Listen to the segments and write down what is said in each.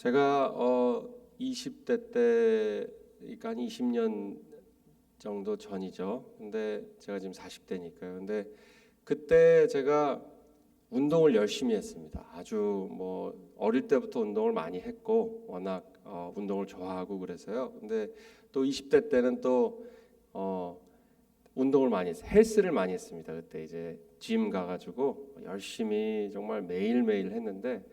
제가 20대 때, 그러니까 한 20년 정도 전이죠. 근데 제가 지금 40대니까요. 근데 그때 제가 운동을 열심히 했습니다. 아주 뭐 어릴 때부터 운동을 많이 했고 워낙 운동을 좋아하고 그래서요. 근데 또 20대 때는 또 운동을 많이 했어요. 헬스를 많이 했습니다. 그때 이제 짐 가가지고 열심히 정말 매일매일 했는데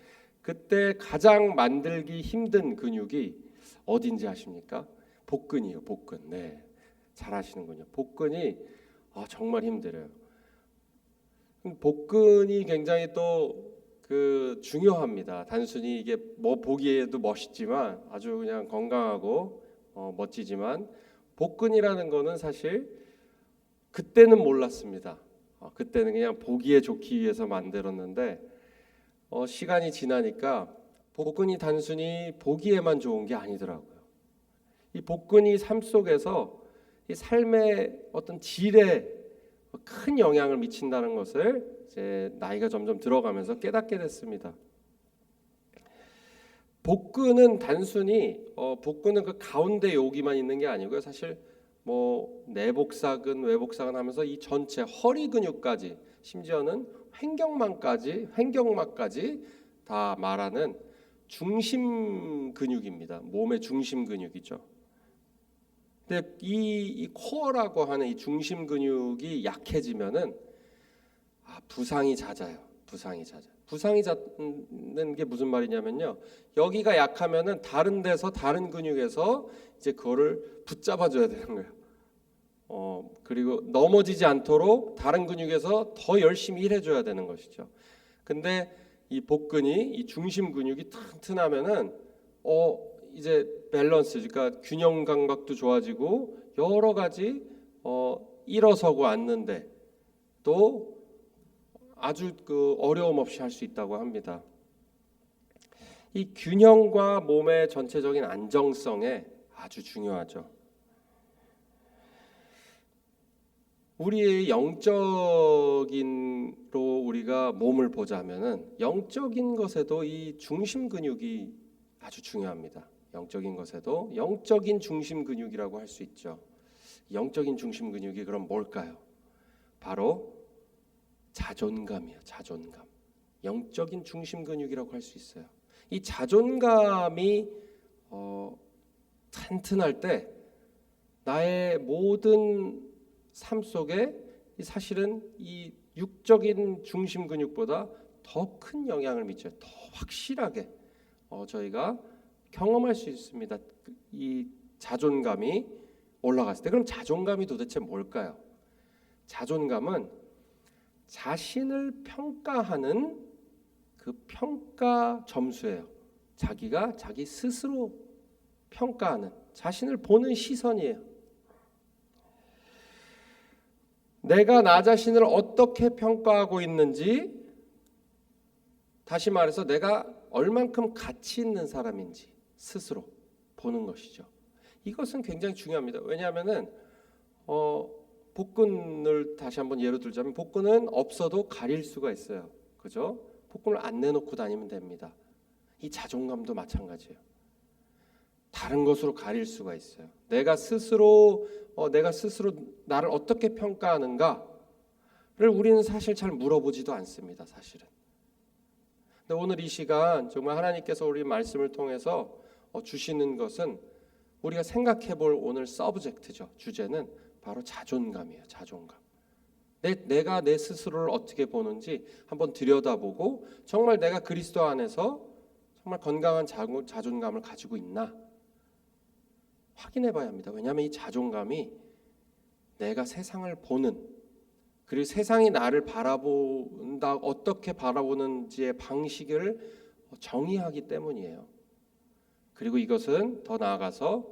그때 가장 만들기 힘든 근육이 어딘지 아십니까? 복근이요, 복근. 네, 잘 아시는군요. 복근이 정말 힘들어요. 복근이 굉장히 또 그 중요합니다. 단순히 이게 뭐 보기에도 멋있지만 아주 그냥 건강하고 멋지지만 복근이라는 거는 사실 그때는 몰랐습니다. 그때는 그냥 보기에 좋기 위해서 만들었는데 시간이 지나니까 복근이 단순히 보기에만 좋은 게 아니더라고요. 이 복근이 삶 속에서 이 삶의 어떤 질에 큰 영향을 미친다는 것을 이제 나이가 점점 들어가면서 깨닫게 됐습니다. 복근은 단순히 복근은 그 가운데 여기만 있는 게 아니고요. 사실 뭐 내복사근, 외복사근 하면서 이 전체 허리 근육까지 심지어는 횡격막까지 다 말하는 중심 근육입니다. 몸의 중심 근육이죠. 근데 이 코어라고 하는 이 중심 근육이 약해지면은 부상이 잦아요. 부상이 잦아. 부상이 잦는 게 무슨 말이냐면요. 여기가 약하면은 다른 데서 다른 근육에서 이제 그거를 붙잡아 줘야 되는 거예요. 그리고 넘어지지 않도록 다른 근육에서 더 열심히 일해 줘야 되는 것이죠. 근데 이 복근이 이 중심 근육이 튼튼하면은 이제 밸런스, 그러니까 균형 감각도 좋아지고 여러 가지 일어서고 앉는데 또 아주 그 어려움 없이 할 수 있다고 합니다. 이 균형과 몸의 전체적인 안정성에 아주 중요하죠. 우리의 영적인로 우리가 몸을 보자면은 영적인 것에도 이 중심 근육이 아주 중요합니다. 영적인 것에도 영적인 중심 근육이라고 할 수 있죠. 영적인 중심 근육이 그럼 뭘까요? 바로 자존감이에요. 자존감. 영적인 중심 근육이라고 할 수 있어요. 이 자존감이 튼튼할 때 나의 모든 삶 속에 사실은 이 육적인 중심 근육보다 더 큰 영향을 미쳐요. 더 확실하게 저희가 경험할 수 있습니다. 이 자존감이 올라갔을 때. 그럼 자존감이 도대체 뭘까요? 자존감은 자신을 평가하는 그 평가 점수예요. 자기가 자기 스스로 평가하는, 자신을 보는 시선이에요. 내가 나 자신을 어떻게 평가하고 있는지, 다시 말해서 내가 얼만큼 가치 있는 사람인지 스스로 보는 것이죠. 이것은 굉장히 중요합니다. 왜냐하면은 복근을 다시 한번 예로 들자면 복근은 없어도 가릴 수가 있어요. 그죠? 복근을 안 내놓고 다니면 됩니다. 이 자존감도 마찬가지예요. 다른 것으로 가릴 수가 있어요. 내가 스스로 나를 어떻게 평가하는가를 우리는 사실 잘 물어보지도 않습니다. 사실은. 근데 오늘 이 시간 정말 하나님께서 우리 말씀을 통해서 주시는 것은 우리가 생각해볼 오늘 서브젝트죠. 주제는 바로 자존감이에요. 자존감. 내가 내 스스로를 어떻게 보는지 한번 들여다보고 정말 내가 그리스도 안에서 정말 건강한 자존감을 가지고 있나 확인해 봐야 합니다. 왜냐하면 이 자존감이 내가 세상을 보는, 그리고 세상이 나를 바라본다, 어떻게 바라보는지의 방식을 정의하기 때문이에요. 그리고 이것은 더 나아가서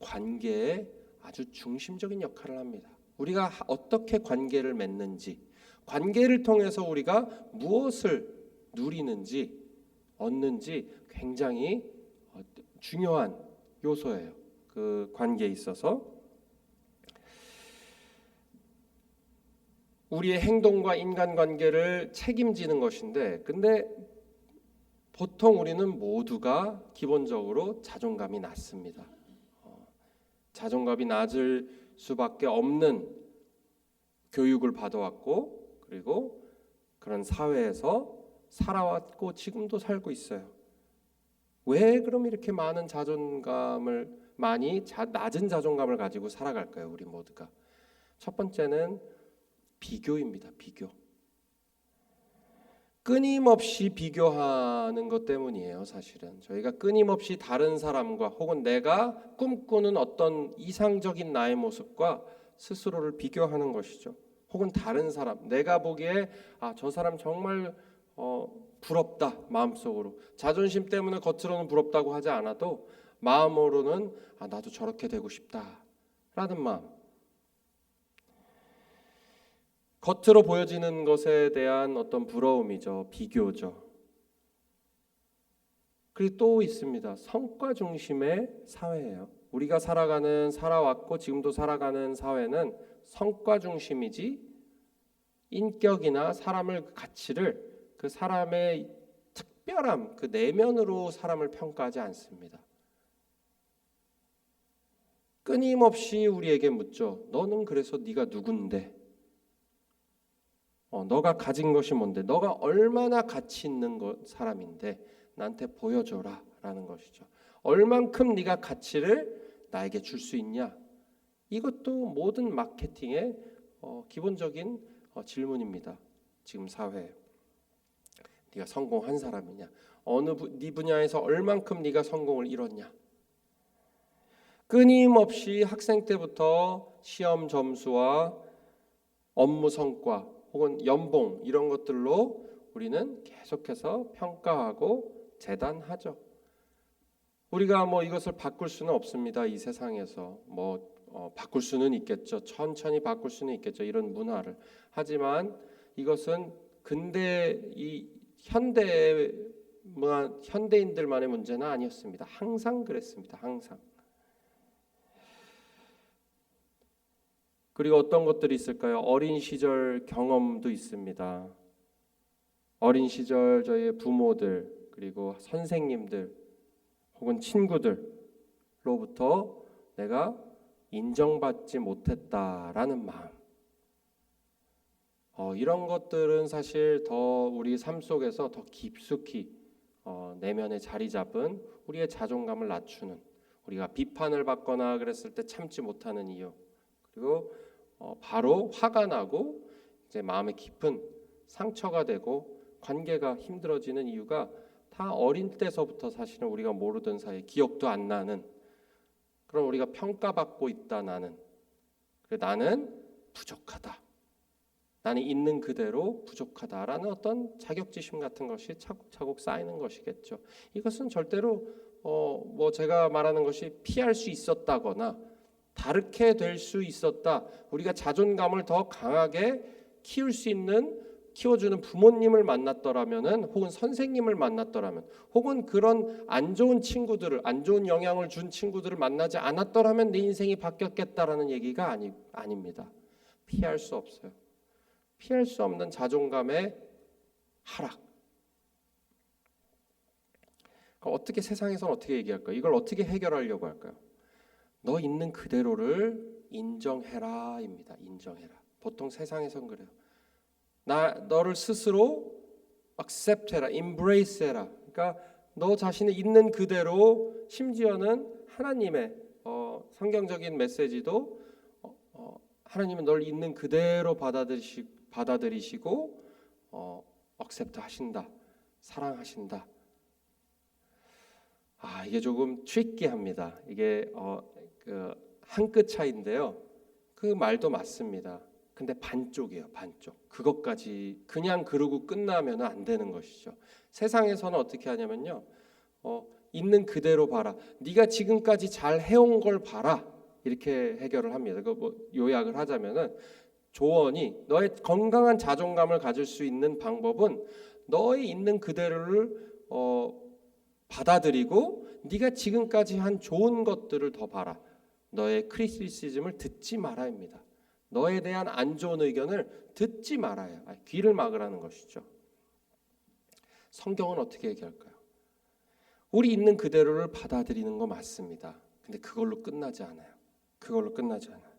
관계에 아주 중심적인 역할을 합니다. 우리가 어떻게 관계를 맺는지, 관계를 통해서 우리가 무엇을 누리는지, 얻는지 굉장히 중요한 요소예요. 그 관계에 있어서 우리의 행동과 인간관계를 책임지는 것인데, 근데 보통 우리는 모두가 기본적으로 자존감이 낮습니다. 자존감이 낮을 수밖에 없는 교육을 받아왔고 그리고 그런 사회에서 살아왔고 지금도 살고 있어요. 왜 그럼 이렇게 많은 낮은 자존감을 가지고 살아갈까요? 우리 모두가. 첫 번째는 비교입니다. 비교. 끊임없이 비교하는 것 때문이에요. 사실은 저희가 끊임없이 다른 사람과 혹은 내가 꿈꾸는 어떤 이상적인 나의 모습과 스스로를 비교하는 것이죠. 혹은 다른 사람, 내가 보기에 저 사람 정말 부럽다. 마음속으로 자존심 때문에 겉으로는 부럽다고 하지 않아도 마음으로는 나도 저렇게 되고 싶다라는 마음. 겉으로 보여지는 것에 대한 어떤 부러움이죠. 비교죠. 그리고 또 있습니다. 성과 중심의 사회예요. 우리가 살아왔고 지금도 살아가는 사회는 성과 중심이지 인격이나 사람을 가치를 그 사람의 특별함, 그 내면으로 사람을 평가하지 않습니다. 끊임없이 우리에게 묻죠. 너는 그래서 네가 누군데? 너가 가진 것이 뭔데? 너가 얼마나 가치 있는 사람인데 나한테 보여줘라 라는 것이죠. 얼만큼 네가 가치를 나에게 줄 수 있냐? 이것도 모든 마케팅의 기본적인 질문입니다. 지금 사회에. 네가 성공한 사람이냐? 네 분야에서 얼만큼 네가 성공을 이뤘냐? 끊임없이 학생 때부터 시험 점수와 업무 성과 혹은 연봉 이런 것들로 우리는 계속해서 평가하고 재단하죠. 우리가 이것을 바꿀 수는 없습니다. 이 세상에서 바꿀 수는 있겠죠. 천천히 바꿀 수는 있겠죠. 이런 문화를. 하지만 이것은 이 현대인들만의 문제는 아니었습니다. 항상 그랬습니다. 항상. 그리고 어떤 것들이 있을까요? 어린 시절 경험도 있습니다. 어린 시절 저희의 부모들 그리고 선생님들 혹은 친구들로부터 내가 인정받지 못했다라는 마음. 이런 것들은 사실 더 우리 삶 속에서 더 깊숙이 내면에 자리 잡은 우리의 자존감을 낮추는, 우리가 비판을 받거나 그랬을 때 참지 못하는 이유, 그리고 바로 화가 나고 이제 마음에 깊은 상처가 되고 관계가 힘들어지는 이유가 다 어린 때서부터 사실은 우리가 모르던 사이에 기억도 안 나는, 그럼 우리가 평가받고 있다. 나는 부족하다, 나는 있는 그대로 부족하다라는 어떤 자격지심 같은 것이 차곡차곡 쌓이는 것이겠죠. 이것은 절대로 제가 말하는 것이 피할 수 있었다거나 다르게 될 수 있었다, 우리가 자존감을 더 강하게 키워주는 부모님을 만났더라면은, 혹은 선생님을 만났더라면, 혹은 그런 안 좋은 영향을 준 친구들을 만나지 않았더라면 내 인생이 바뀌었겠다라는 얘기가 아닙니다. 피할 수 없어요. 피할 수 없는 자존감의 하락. 어떻게 세상에서는 어떻게 얘기할까요? 이걸 어떻게 해결하려고 할까요? 너 있는 그대로를 인정해라입니다. 인정해라. 보통 세상에선 그래요. 너를 스스로 accept해라, embrace해라. 그러니까 너 자신의 있는 그대로, 심지어는 하나님의 성경적인 메시지도 하나님은 널 있는 그대로 받아들이시고 accept 하신다, 사랑하신다. 이게 조금 트리키합니다. 이게 한 끗 차이인데요. 그 말도 맞습니다. 근데 반쪽이에요. 반쪽. 그것까지 그냥 그러고 끝나면 안 되는 것이죠. 세상에서는 어떻게 하냐면요, 있는 그대로 봐라, 네가 지금까지 잘 해온 걸 봐라, 이렇게 해결을 합니다. 요약을 하자면은, 조언이, 너의 건강한 자존감을 가질 수 있는 방법은 너의 있는 그대로를 받아들이고 네가 지금까지 한 좋은 것들을 더 봐라. 너의 크리티시즘을 듣지 말아입니다. 너에 대한 안 좋은 의견을 듣지 말아요. 귀를 막으라는 것이죠. 성경은 어떻게 얘기할까요? 우리 있는 그대로를 받아들이는 거 맞습니다. 근데 그걸로 끝나지 않아요. 그걸로 끝나지 않아요.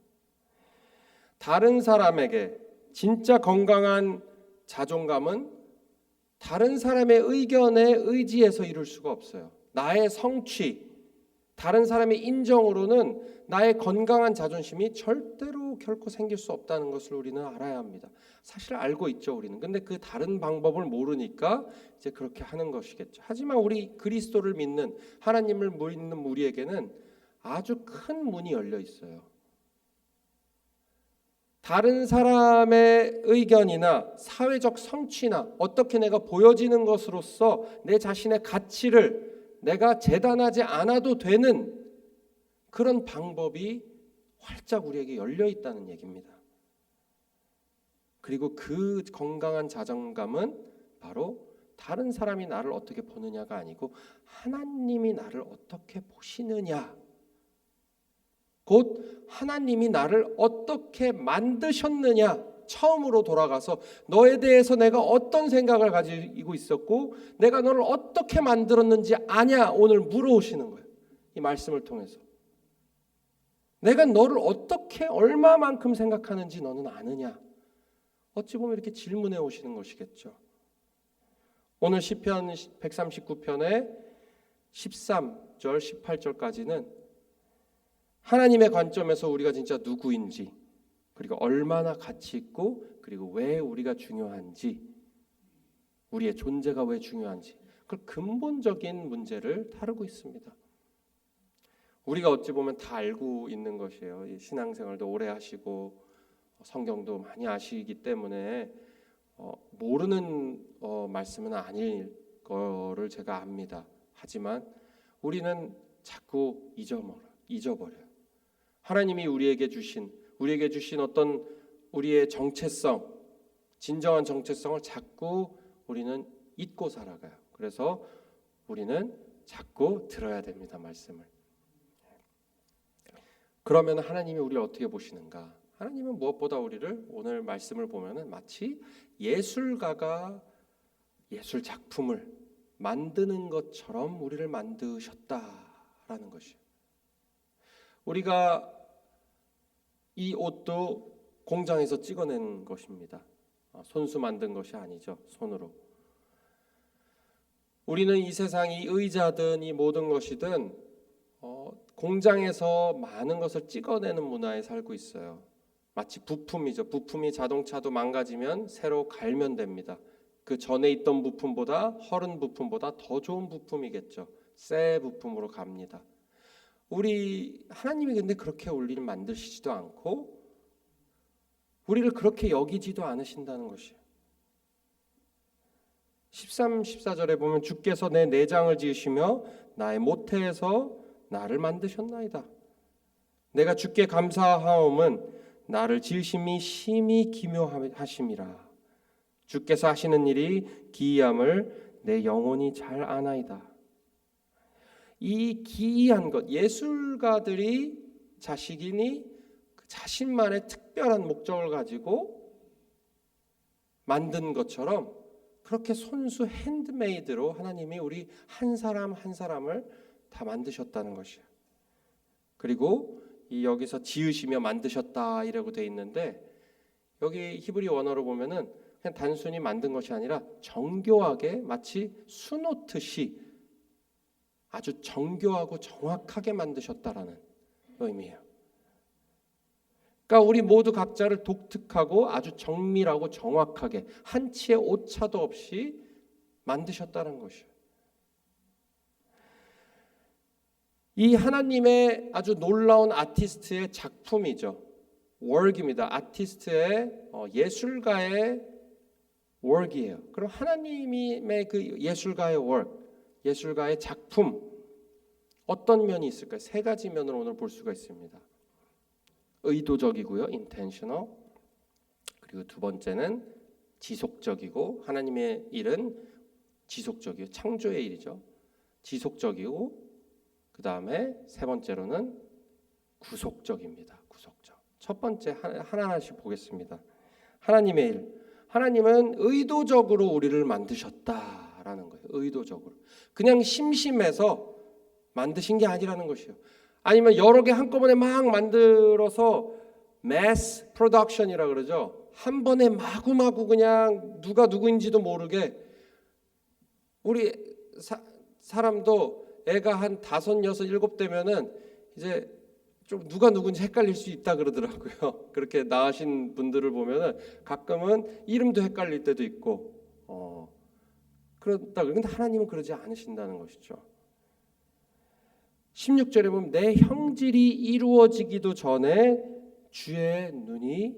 다른 사람에게 진짜 건강한 자존감은 다른 사람의 의견에 의지해서 이룰 수가 없어요. 나의 성취, 다른 사람의 인정으로는 나의 건강한 자존심이 절대로 결코 생길 수 없다는 것을 우리는 알아야 합니다. 사실 알고 있죠, 우리는. 근데 그 다른 방법을 모르니까 이제 그렇게 하는 것이겠죠. 하지만 우리 그리스도를 믿는, 하나님을 믿는 우리에게는 아주 큰 문이 열려 있어요. 다른 사람의 의견이나 사회적 성취나 어떻게 내가 보여지는 것으로서 내 자신의 가치를 내가 재단하지 않아도 되는 그런 방법이 활짝 우리에게 열려 있다는 얘기입니다. 그리고 그 건강한 자존감은 바로 다른 사람이 나를 어떻게 보느냐가 아니고 하나님이 나를 어떻게 보시느냐, 곧 하나님이 나를 어떻게 만드셨느냐, 처음으로 돌아가서 너에 대해서 내가 어떤 생각을 가지고 있었고 내가 너를 어떻게 만들었는지 아냐, 오늘 물어오시는 거예요. 이 말씀을 통해서 내가 너를 어떻게 얼마만큼 생각하는지 너는 아느냐, 어찌 보면 이렇게 질문해 오시는 것이겠죠. 오늘 시편 139편의 13절 18절까지는 하나님의 관점에서 우리가 진짜 누구인지, 그리고 얼마나 가치 있고, 그리고 왜 우리가 중요한지, 우리의 존재가 왜 중요한지, 그 근본적인 문제를 다루고 있습니다. 우리가 어찌 보면 다 알고 있는 것이에요. 신앙생활도 오래 하시고 성경도 많이 아시기 때문에 모르는 말씀은 아닐 거를 제가 압니다. 하지만 우리는 자꾸 잊어버려요. 하나님이 우리에게 주신 어떤 우리의 정체성, 진정한 정체성을 자꾸 우리는 잊고 살아가요. 그래서 우리는 자꾸 들어야 됩니다, 말씀을. 그러면 하나님이 우리를 어떻게 보시는가? 하나님은 무엇보다 우리를, 오늘 말씀을 보면은 마치 예술가가 예술 작품을 만드는 것처럼 우리를 만드셨다라는 것이에요. 우리가 이 옷도 공장에서 찍어낸 것입니다. 손수 만든 것이 아니죠, 손으로. 우리는 이 세상이 의자든 이 모든 것이든 공장에서 많은 것을 찍어내는 문화에 살고 있어요. 마치 부품이죠. 부품이 자동차도 망가지면 새로 갈면 됩니다. 그 전에 있던 부품보다, 허른 부품보다 더 좋은 부품이겠죠. 새 부품으로 갑니다. 하나님이 근데 그렇게 우리를 만드시지도 않고 우리를 그렇게 여기지도 않으신다는 것이에요. 13, 14절에 보면 주께서 내 내장을 지으시며 나의 모태에서 나를 만드셨나이다. 내가 주께 감사하옵은 나를 지으심이 심히 기묘하심이라. 주께서 하시는 일이 기이함을 내 영혼이 잘 아나이다. 이 기이한 것, 예술가들이 자신만의 특별한 목적을 가지고 만든 것처럼 그렇게 손수 핸드메이드로 하나님이 우리 한 사람 한 사람을 다 만드셨다는 것이에요. 그리고 여기서 지으시며 만드셨다 이라고 되어 있는데, 여기 히브리 원어로 보면은 그냥 단순히 만든 것이 아니라 정교하게, 마치 수놓듯이 아주 정교하고 정확하게 만드셨다라는 의미예요. 그러니까 우리 모두 각자를 독특하고 아주 정밀하고 정확하게 한 치의 오차도 없이 만드셨다는 것이에요. 이 하나님의 아주 놀라운 아티스트의 작품이죠. work입니다. 아티스트의 예술가의 work이에요. 그럼 하나님의 그 예술가의 work, 예술가의 작품, 어떤 면이 있을까요? 세 가지 면으로 오늘 볼 수가 있습니다. 의도적이고요, intentional. 그리고 두 번째는 지속적이고, 하나님의 일은 지속적이고 창조의 일이죠. 지속적이고, 그 다음에 세 번째로는 구속적입니다. 구속적. 첫 번째 하나하나씩 보겠습니다. 하나님의 일. 하나님은 의도적으로 우리를 만드셨다라는 만드셨다라는 거예요. 의도적으로. 그냥 심심해서 만드신 게 아니라는 것이에요. 아니면 여러 개 한꺼번에 막 만들어서 mass production이라 그러죠. 한 번에 마구마구 그냥 누가 누구인지도 모르게. 우리 사람도 애가 한 5, 6, 7 되면은 이제 좀 누가 누군지 헷갈릴 수 있다 그러더라고요. 그렇게 낳으신 분들을 보면은 가끔은 이름도 헷갈릴 때도 있고, 그렇다. 그런데 하나님은 그러지 않으신다는 것이죠. 16절에 보면 내 형질이 이루어지기도 전에 주의 눈이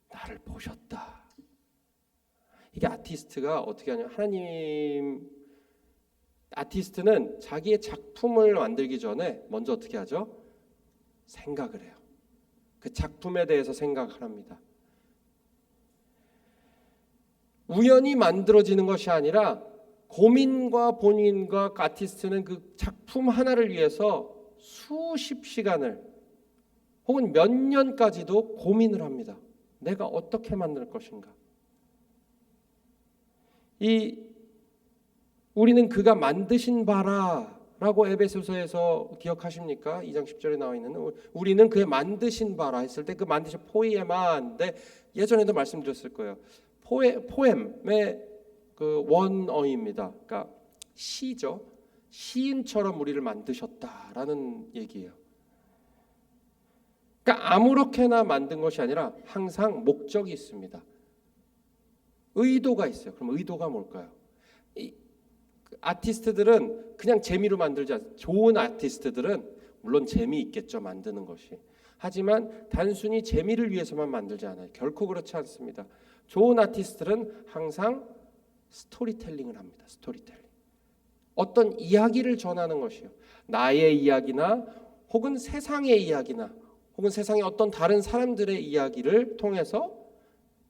나를 보셨다. 이게 아티스트가 어떻게 하냐면, 아티스트는 자기의 작품을 만들기 전에 먼저 어떻게 하죠? 생각을 해요. 그 작품에 대해서 생각을 합니다. 우연히 만들어지는 것이 아니라 고민과 본인과 아티스트는 그 작품 하나를 위해서 수십 시간을 혹은 몇 년까지도 고민을 합니다. 내가 어떻게 만들 것인가. 우리는 그가 만드신 바라라고 에베소서에서 기억하십니까? 2장 10절에 나와 있는 우리는 그의 만드신 바라 했을 때 그 만드신 포이에마인데, 예전에도 말씀드렸을 거예요. 포엠의 그 원어입니다. 그러니까 시죠. 시인처럼 우리를 만드셨다라는 얘기예요. 그러니까 아무렇게나 만든 것이 아니라 항상 목적이 있습니다. 의도가 있어요. 그럼 의도가 뭘까요? 아티스트들은 그냥 재미로 만들지 않아요. 좋은 아티스트들은 물론 재미있겠죠, 만드는 것이. 하지만 단순히 재미를 위해서만 만들지 않아요. 결코 그렇지 않습니다. 좋은 아티스트들은 항상 스토리텔링을 합니다. 스토리텔링. 어떤 이야기를 전하는 것이요. 나의 이야기나 혹은 세상의 이야기나 혹은 세상의 어떤 다른 사람들의 이야기를 통해서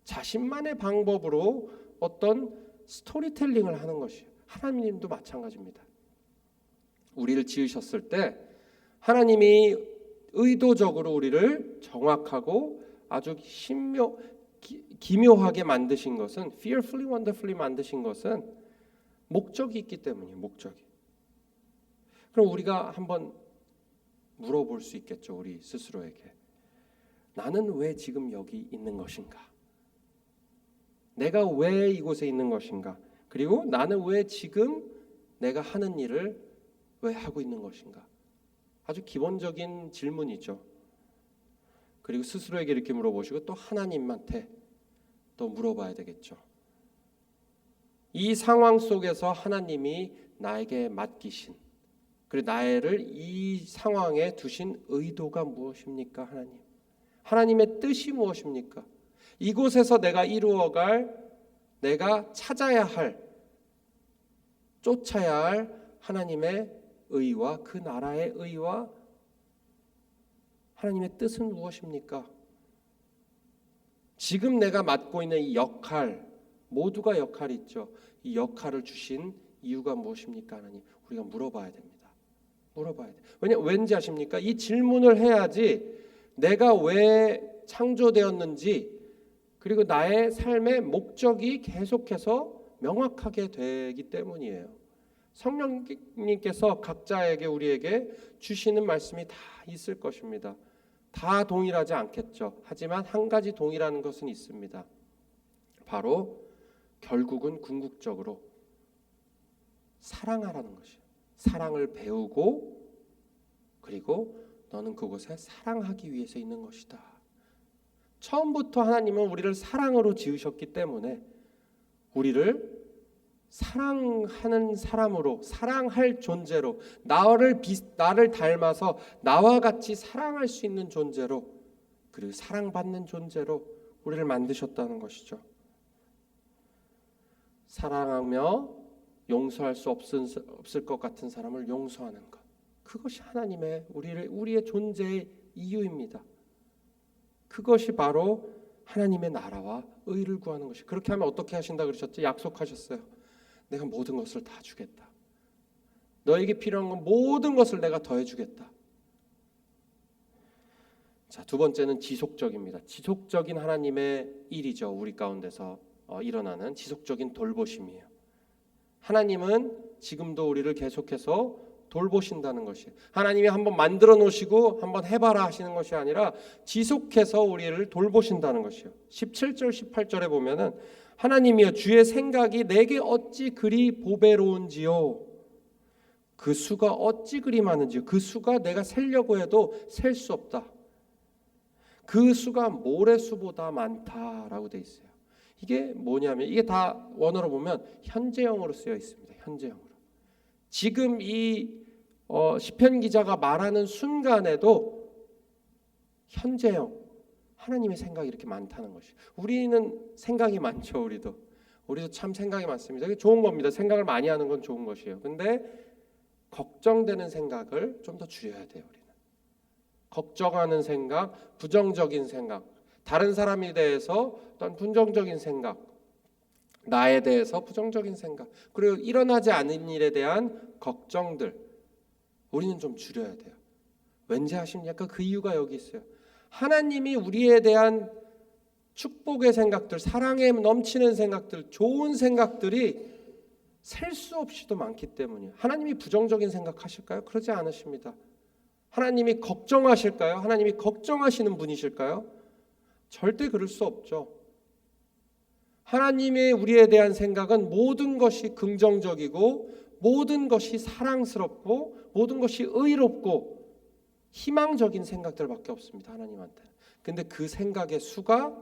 자신만의 방법으로 어떤 스토리텔링을 하는 것이에요. 하나님도 마찬가지입니다. 우리를 지으셨을 때 하나님이 의도적으로 우리를 정확하고 아주 기묘하게 만드신 것은, fearfully, wonderfully 만드신 것은 목적이 있기 때문이에요. 목적이. 그럼 우리가 한번 물어볼 수 있겠죠. 우리 스스로에게. 나는 왜 지금 여기 있는 것인가? 내가 왜 이곳에 있는 것인가? 그리고 나는 왜 지금 내가 하는 일을 왜 하고 있는 것인가? 아주 기본적인 질문이죠. 그리고 스스로에게 이렇게 물어보시고 또 하나님한테 또 물어봐야 되겠죠. 이 상황 속에서 하나님이 나에게 맡기신, 그리고 나를 이 상황에 두신 의도가 무엇입니까? 하나님의 뜻이 무엇입니까? 이곳에서 내가 이루어갈, 내가 찾아야 할, 쫓아야 할 하나님의 의와 그 나라의 의와 하나님의 뜻은 무엇입니까? 지금 내가 맡고 있는 이 역할, 모두가 역할이 있죠. 이 역할을 주신 이유가 무엇입니까? 하나님, 우리가 물어봐야 됩니다. 물어봐야 돼요. 왠지 아십니까? 이 질문을 해야지 내가 왜 창조되었는지, 그리고 나의 삶의 목적이 계속해서 명확하게 되기 때문이에요. 성령님께서 각자에게, 우리에게 주시는 말씀이 다 있을 것입니다. 다 동일하지 않겠죠. 하지만 한 가지 동일한 것은 있습니다. 바로 결국은 궁극적으로 사랑하라는 것이에요. 사랑을 배우고, 그리고 너는 그곳에 사랑하기 위해서 있는 것이다. 처음부터 하나님은 우리를 사랑으로 지으셨기 때문에 우리를 사랑하는 사람으로, 사랑할 존재로, 나를 닮아서 나와 같이 사랑할 수 있는 존재로, 그리고 사랑받는 존재로 우리를 만드셨다는 것이죠. 사랑하며 용서할 수 없을 것 같은 사람을 용서하는 것, 그것이 하나님의 우리의 존재의 이유입니다. 그것이 바로 하나님의 나라와 의를 구하는 것이. 그렇게 하면 어떻게 하신다 그러셨죠? 약속하셨어요. 내가 모든 것을 다 주겠다. 너에게 필요한 건 모든 것을 내가 더해주겠다. 자, 두 번째는 지속적입니다. 지속적인 하나님의 일이죠. 우리 가운데서 일어나는 지속적인 돌보심이에요. 하나님은 지금도 우리를 계속해서 돌보신다는 것이에요. 하나님이 한번 만들어 놓으시고 한번 해봐라 하시는 것이 아니라 지속해서 우리를 돌보신다는 것이에요. 17절 18절에 보면은 하나님이여 주의 생각이 내게 어찌 그리 보배로운지요. 그 수가 어찌 그리 많은지요. 그 수가 내가 세려고 해도 셀 수 없다. 그 수가 모래수보다 많다라고 되어 있어요. 이게 뭐냐면 이게 다 원어로 보면 현재형으로 쓰여 있습니다. 현재형으로. 지금 이 시편 기자가 말하는 순간에도 현재형 하나님의 생각이 이렇게 많다는 것이. 우리는 생각이 많죠. 우리도 참 생각이 많습니다. 이게 좋은 겁니다. 생각을 많이 하는 건 좋은 것이에요. 근데 걱정되는 생각을 좀 더 줄여야 돼요. 우리는 걱정하는 생각, 부정적인 생각, 다른 사람에 대해서 어떤 부정적인 생각, 나에 대해서 부정적인 생각, 그리고 일어나지 않은 일에 대한 걱정들 우리는 좀 줄여야 돼요. 왠지 아십니까? 그 이유가 여기 있어요. 하나님이 우리에 대한 축복의 생각들, 사랑에 넘치는 생각들, 좋은 생각들이 셀 수 없이도 많기 때문이에요. 하나님이 부정적인 생각하실까요? 그러지 않으십니다. 하나님이 걱정하실까요? 하나님이 걱정하시는 분이실까요? 절대 그럴 수 없죠. 하나님의 우리에 대한 생각은 모든 것이 긍정적이고 모든 것이 사랑스럽고 모든 것이 의롭고 희망적인 생각들밖에 없습니다. 하나님한테. 근데 그 생각의 수가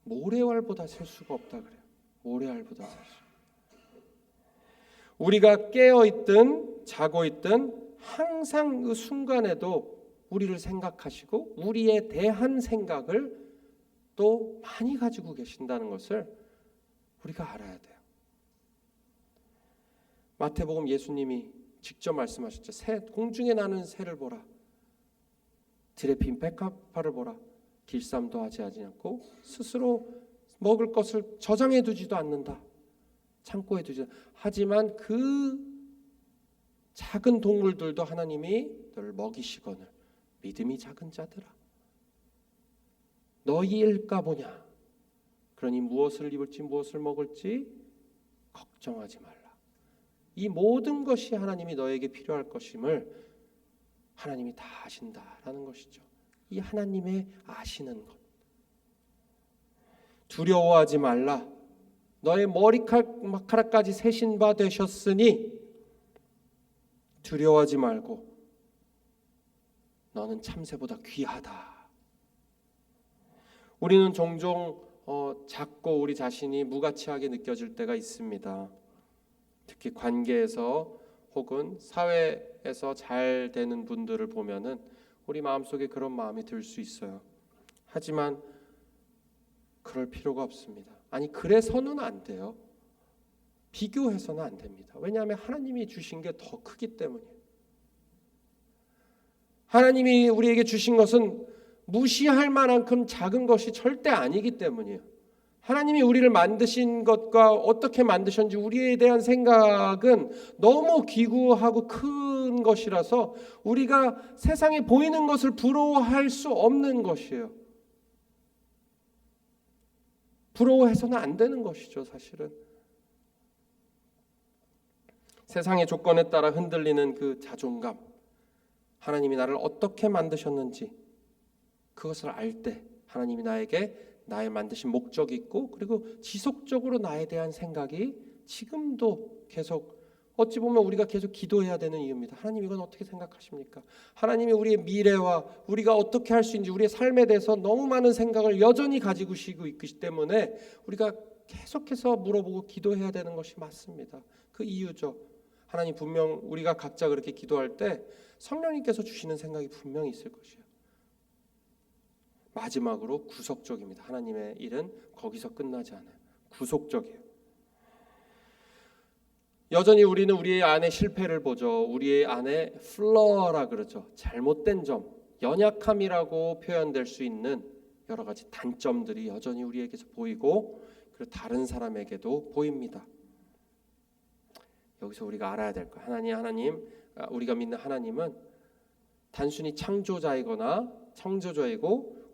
모래알보다 셀 수가 없다 그래요. 모래알보다 셀 수. 우리가 깨어 있든 자고 있든 항상 그 순간에도 우리를 생각하시고 우리에 대한 생각을 또 많이 가지고 계신다는 것을 우리가 알아야 돼요. 마태복음 예수님이 직접 말씀하셨죠. 공중에 나는 새를 보라. 들에 핀 백합화를 보라. 길쌈도 하지 않고 스스로 먹을 것을 저장해 두지도 않는다. 창고에 두지 않는다. 하지만 그 작은 동물들도 하나님이 너를 먹이시거늘 믿음이 작은 자들아 너희 일까 보냐. 그러니 무엇을 입을지 무엇을 먹을지 걱정하지 말라. 이 모든 것이 하나님이 너에게 필요할 것임을 하나님이 다 아신다라는 것이죠. 이 하나님의 아시는 것. 두려워하지 말라. 너의 머리카락까지 세신 바 되셨으니 두려워하지 말고 너는 참새보다 귀하다. 우리는 종종 작고 우리 자신이 무가치하게 느껴질 때가 있습니다. 특히 관계에서 혹은 사회에서 잘 되는 분들을 보면은 우리 마음속에 그런 마음이 들 수 있어요. 하지만 그럴 필요가 없습니다. 아니 그래서는 안 돼요. 비교해서는 안 됩니다. 왜냐하면 하나님이 주신 게 더 크기 때문이에요. 하나님이 우리에게 주신 것은 무시할 만큼 작은 것이 절대 아니기 때문이에요. 하나님이 우리를 만드신 것과 어떻게 만드셨는지 우리에 대한 생각은 너무 기구하고 큰 것이라서 우리가 세상에 보이는 것을 부러워할 수 없는 것이에요. 부러워해서는 안 되는 것이죠, 사실은. 세상의 조건에 따라 흔들리는 그 자존감, 하나님이 나를 어떻게 만드셨는지 그것을 알 때 하나님이 나에게 나의 만드신 목적이 있고 그리고 지속적으로 나에 대한 생각이 지금도 계속 어찌 보면 우리가 계속 기도해야 되는 이유입니다. 하나님 이건 어떻게 생각하십니까? 하나님이 우리의 미래와 우리가 어떻게 할 수 있는지 우리의 삶에 대해서 너무 많은 생각을 여전히 가지고 있기 때문에 우리가 계속해서 물어보고 기도해야 되는 것이 맞습니다. 그 이유죠. 하나님 분명 우리가 각자 그렇게 기도할 때 성령님께서 주시는 생각이 분명히 있을 것이에요. 마지막으로 구속적입니다. 하나님의 일은 거기서 끝나지 않아요. 구속적이에요. 여전히 우리는 우리 안에 실패를 보죠. 우리 안에 플러라 그러죠. 잘못된 점, 연약함이라고 표현될 수 있는 여러 가지 단점들이 여전히 우리에게서 보이고 그리고 다른 사람에게도 보입니다. 여기서 우리가 알아야 될 거. 하나님, 우리가 믿는 하나님은 단순히 창조자이고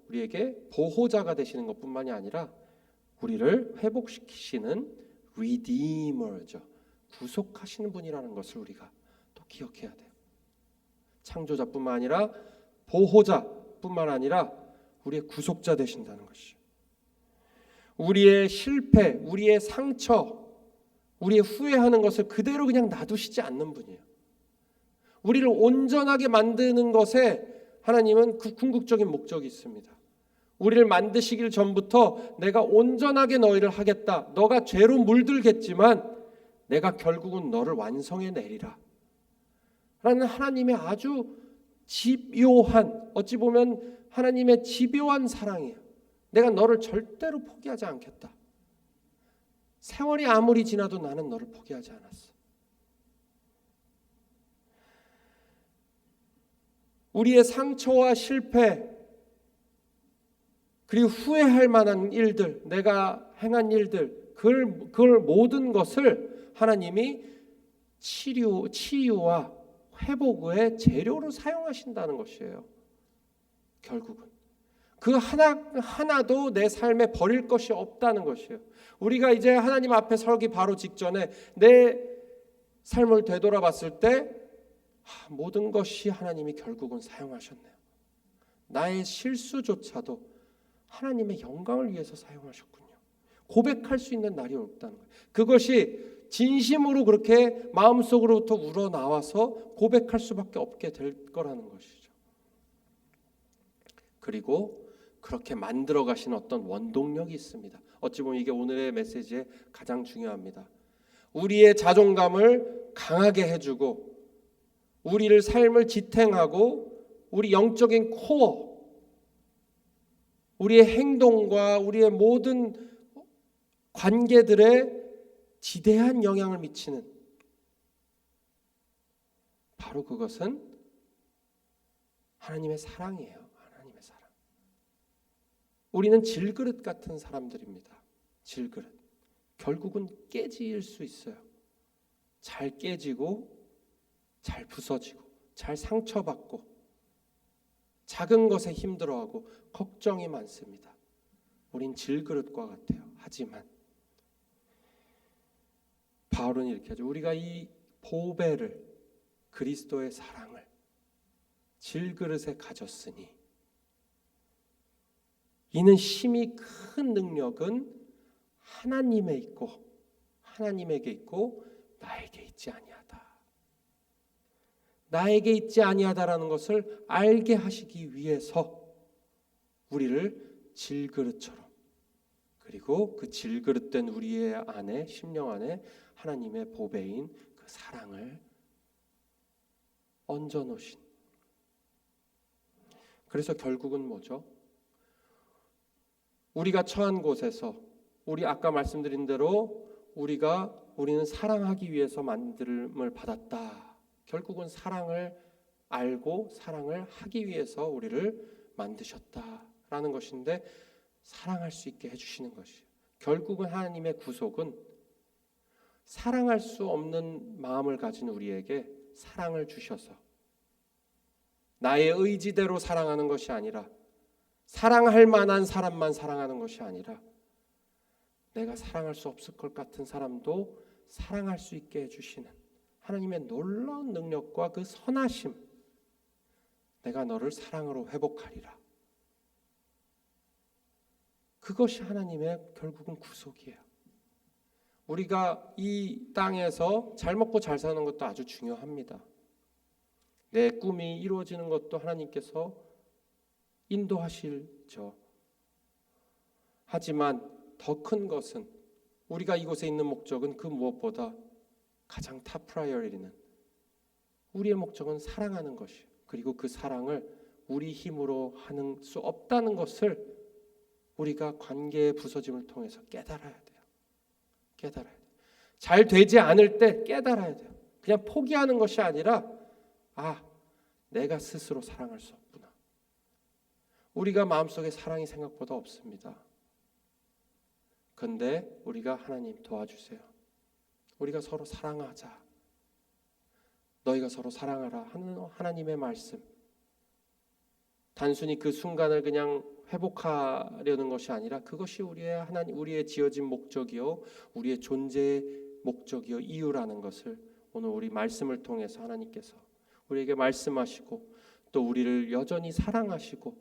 우리에게 보호자가 되시는 것뿐만이 아니라 우리를 회복시키시는 리디머죠. 구속하시는 분이라는 것을 우리가 또 기억해야 돼요. 창조자뿐만 아니라 보호자뿐만 아니라 우리의 구속자 되신다는 것이죠. 우리의 실패, 우리의 상처, 우리의 후회하는 것을 그대로 그냥 놔두시지 않는 분이에요. 우리를 온전하게 만드는 것에 하나님은 그 궁극적인 목적이 있습니다. 우리를 만드시길 전부터 내가 온전하게 너희를 하겠다. 너가 죄로 물들겠지만 내가 결국은 너를 완성해 내리라. 라는 하나님의 아주 집요한, 어찌 보면 하나님의 집요한 사랑이에요. 내가 너를 절대로 포기하지 않겠다. 세월이 아무리 지나도 나는 너를 포기하지 않았어. 우리의 상처와 실패, 그리고 후회할 만한 일들, 내가 행한 일들, 그걸 모든 것을 하나님이 치유와 회복의 재료로 사용하신다는 것이에요. 결국은 그 하나도 내 삶에 버릴 것이 없다는 것이에요. 우리가 이제 하나님 앞에 서기 바로 직전에 내 삶을 되돌아봤을 때 모든 것이 하나님이 결국은 사용하셨네요. 나의 실수조차도 하나님의 영광을 위해서 사용하셨군요. 고백할 수 있는 날이 없다는 거예요. 그것이 진심으로 그렇게 마음속으로부터 우러나와서 고백할 수밖에 없게 될 거라는 것이죠. 그리고 그렇게 만들어 가신 어떤 원동력이 있습니다. 어찌 보면 이게 오늘의 메시지의 가장 중요합니다. 우리의 자존감을 강하게 해주고 우리를 삶을 지탱하고 우리 영적인 코어, 우리의 행동과 우리의 모든 관계들에 지대한 영향을 미치는, 바로 그것은 하나님의 사랑이에요. 하나님의 사랑. 우리는 질그릇 같은 사람들입니다. 질그릇. 결국은 깨질 수 있어요. 잘 깨지고 잘 부서지고 잘 상처받고 작은 것에 힘들어하고 걱정이 많습니다. 우린 질그릇과 같아요. 하지만 바울은 이렇게 하죠. 우리가 이 보배를, 그리스도의 사랑을 질그릇에 가졌으니 이는 심히 큰 능력은 하나님에 있고 하나님에게 있고 나에게 있지 아니하다. 나에게 있지 아니하다라는 것을 알게 하시기 위해서 우리를 질그릇처럼, 그리고 그 질그릇된 우리의 안에, 심령 안에 하나님의 보배인 그 사랑을 얹어 놓으신. 그래서 결국은 뭐죠? 우리가 처한 곳에서, 우리 아까 말씀드린 대로 우리는 사랑하기 위해서 만듦을 받았다. 결국은 사랑을 알고 사랑을 하기 위해서 우리를 만드셨다라는 것인데, 사랑할 수 있게 해주시는 것이에요. 결국은 하나님의 구속은 사랑할 수 없는 마음을 가진 우리에게 사랑을 주셔서 나의 의지대로 사랑하는 것이 아니라, 사랑할 만한 사람만 사랑하는 것이 아니라 내가 사랑할 수 없을 것 같은 사람도 사랑할 수 있게 해주시는 하나님의 놀라운 능력과 그 선하심, 내가 너를 사랑으로 회복하리라. 그것이 하나님의 결국은 구속이에요. 우리가 이 땅에서 잘 먹고 잘 사는 것도 아주 중요합니다. 내 꿈이 이루어지는 것도 하나님께서 인도하실죠. 하지만 더 큰 것은, 우리가 이곳에 있는 목적은 그 무엇보다 가장 탑 프라이어리티는 우리의 목적은 사랑하는 것이에요. 그리고 그 사랑을 우리 힘으로 하는 수 없다는 것을 우리가 관계의 부서짐을 통해서 깨달아야 돼요. 깨달아야 돼요. 잘 되지 않을 때 깨달아야 돼요. 그냥 포기하는 것이 아니라, 내가 스스로 사랑할 수 없구나. 우리가 마음속에 사랑이 생각보다 없습니다. 근데 우리가 하나님 도와주세요. 우리가 서로 사랑하자. 너희가 서로 사랑하라 하는 하나님의 말씀. 단순히 그 순간을 그냥 회복하려는 것이 아니라 그것이 우리의 지어진 목적이요, 우리의 존재의 목적이요 이유라는 것을 오늘 우리 말씀을 통해서 하나님께서 우리에게 말씀하시고 또 우리를 여전히 사랑하시고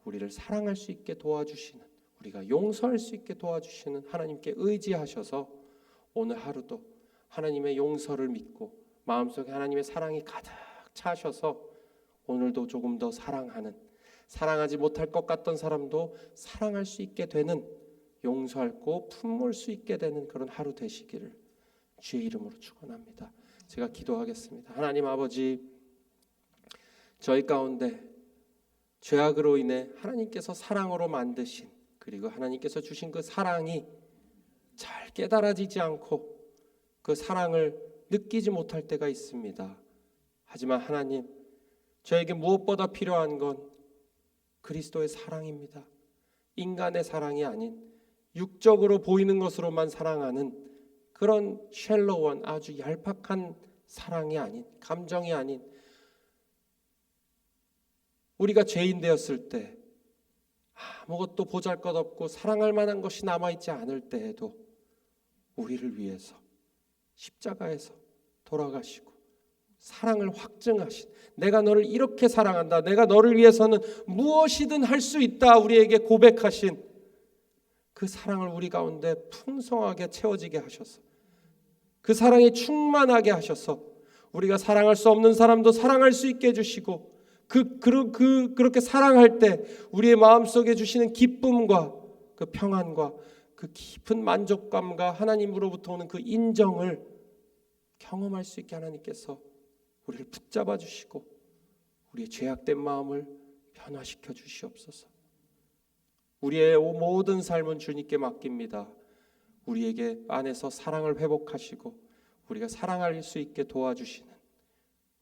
우리를 사랑할 수 있게 도와주시는, 우리가 용서할 수 있게 도와주시는 하나님께 의지하셔서 오늘 하루도 하나님의 용서를 믿고 마음속에 하나님의 사랑이 가득 차셔서 오늘도 조금 더 사랑하는, 사랑하지 못할 것 같던 사람도 사랑할 수 있게 되는, 용서하고 품을 수 있게 되는 그런 하루 되시기를 주의 이름으로 축원합니다. 제가 기도하겠습니다. 하나님 아버지, 저희 가운데 죄악으로 인해 하나님께서 사랑으로 만드신, 그리고 하나님께서 주신 그 사랑이 잘 깨달아지지 않고 그 사랑을 느끼지 못할 때가 있습니다. 하지만 하나님, 저에게 무엇보다 필요한 건 그리스도의 사랑입니다. 인간의 사랑이 아닌 육적으로 보이는 것으로만 사랑하는 그런 쉘로원, 아주 얄팍한 사랑이 아닌, 감정이 아닌, 우리가 죄인 되었을 때 아무것도 보잘것없고 사랑할 만한 것이 남아있지 않을 때에도 우리를 위해서 십자가에서 돌아가시고 사랑을 확증하신, 내가 너를 이렇게 사랑한다, 내가 너를 위해서는 무엇이든 할 수 있다 우리에게 고백하신 그 사랑을 우리 가운데 풍성하게 채워지게 하셔서 그 사랑이 충만하게 하셔서 우리가 사랑할 수 없는 사람도 사랑할 수 있게 해주시고 그렇게 사랑할 때 우리의 마음속에 주시는 기쁨과 그 평안과 그 깊은 만족감과 하나님으로부터 오는 그 인정을 경험할 수 있게 하나님께서 우리를 붙잡아 주시고 우리의 죄악된 마음을 변화시켜 주시옵소서. 우리의 모든 삶은 주님께 맡깁니다. 우리에게 안에서 사랑을 회복하시고 우리가 사랑할 수 있게 도와주시는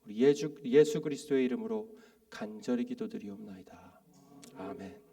우리 예수 그리스도의 이름으로 간절히 기도드리옵나이다. 아멘.